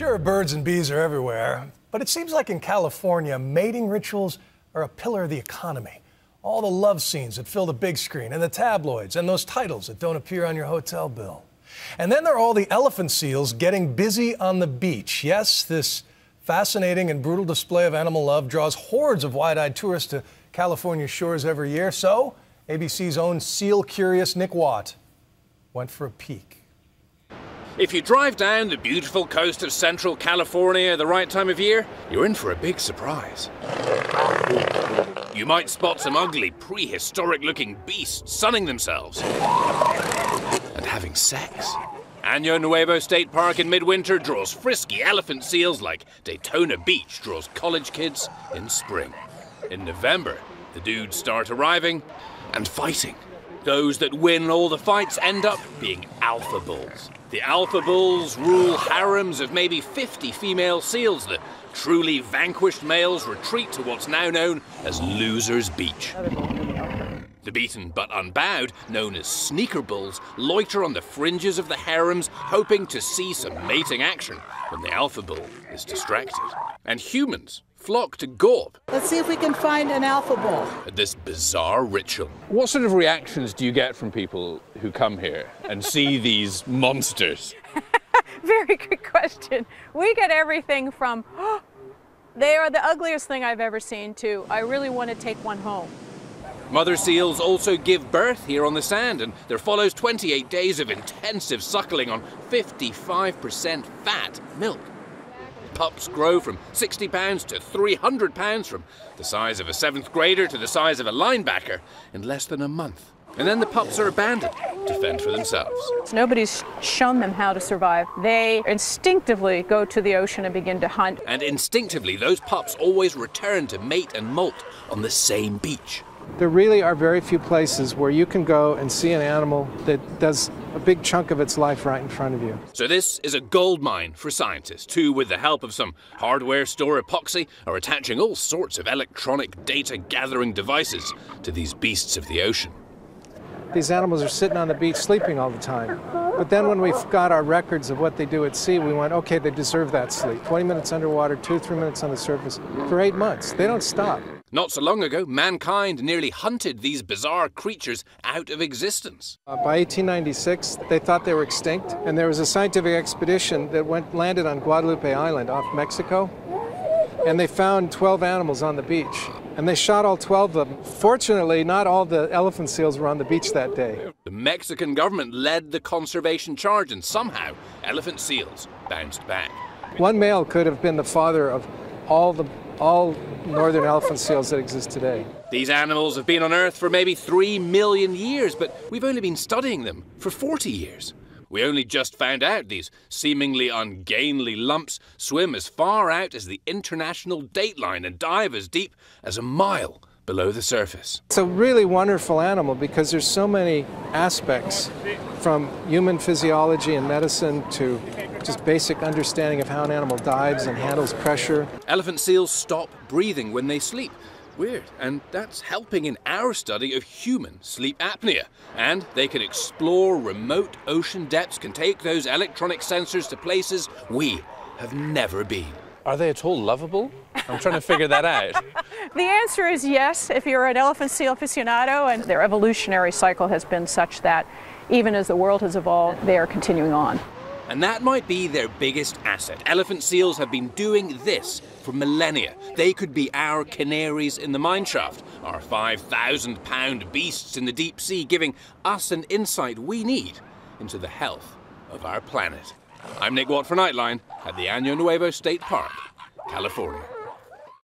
Sure, birds and bees are everywhere, but it seems like in California, mating rituals are a pillar of the economy. All the love scenes that fill the big screen and the tabloids and those titles that don't appear on your hotel bill. And then there are all the elephant seals getting busy on the beach. Yes, this fascinating and brutal display of animal love draws hordes of wide-eyed tourists to California's shores every year. So ABC's own seal-curious Nick Watt went for a peek. If you drive down the beautiful coast of Central California at the right time of year, you're in for a big surprise. You might spot some ugly, prehistoric-looking beasts sunning themselves and having sex. Año Nuevo State Park in midwinter draws frisky elephant seals like Daytona Beach draws college kids in spring. In November, the dudes start arriving and fighting. Those that win all the fights end up being alpha bulls. The alpha bulls rule harems of maybe 50 female seals. The truly vanquished males retreat to what's now known as Losers Beach. The beaten but unbowed, known as sneaker bulls, loiter on the fringes of the harems, hoping to see some mating action when the alpha bull is distracted. And humans flock to gawp. Let's see if we can find an alpha bull. At this bizarre ritual. What sort of reactions do you get from people who come here and see these monsters? Very good question. We get everything from, oh, they are the ugliest thing I've ever seen, to, I really want to take one home. Mother seals also give birth here on the sand, and there follows 28 days of intensive suckling on 55% fat milk. Pups grow from 60 pounds to 300 pounds, from the size of a 7th grader to the size of a linebacker, in less than a month. And then the pups are abandoned to fend for themselves. Nobody's shown them how to survive. They instinctively go to the ocean and begin to hunt. And instinctively, those pups always return to mate and molt on the same beach. There really are very few places where you can go and see an animal that does a big chunk of its life right in front of you. So this is a gold mine for scientists who, with the help of some hardware store epoxy, are attaching all sorts of electronic data gathering devices to these beasts of the ocean. These animals are sitting on the beach sleeping all the time. But then when we got our records of what they do at sea, we went, okay, they deserve that sleep. 20 minutes underwater, 2-3 minutes on the surface for 8 months. They don't stop. Not so long ago, mankind nearly hunted these bizarre creatures out of existence. By 1896, they thought they were extinct, and there was a scientific expedition that landed on Guadalupe Island off Mexico, and they found 12 animals on the beach, and they shot all 12 of them. Fortunately, not all the elephant seals were on the beach that day. The Mexican government led the conservation charge, and somehow elephant seals bounced back. One male could have been the father of all northern elephant seals that exist today. These animals have been on Earth for maybe 3 million years, but we've only been studying them for 40 years. We only just found out these seemingly ungainly lumps swim as far out as the international dateline and dive as deep as a mile below the surface. It's a really wonderful animal because there's so many aspects, from human physiology and medicine to just basic understanding of how an animal dives and handles pressure. Elephant seals stop breathing when they sleep. Weird. And that's helping in our study of human sleep apnea. And they can explore remote ocean depths, can take those electronic sensors to places we have never been. Are they at all lovable? I'm trying to figure that out. The answer is yes, if you're an elephant seal aficionado, and their evolutionary cycle has been such that even as the world has evolved, they are continuing on. And that might be their biggest asset. Elephant seals have been doing this for millennia. They could be our canaries in the mineshaft, our 5,000-pound beasts in the deep sea, giving us an insight we need into the health of our planet. I'm Nick Watt for Nightline at the Año Nuevo State Park, California.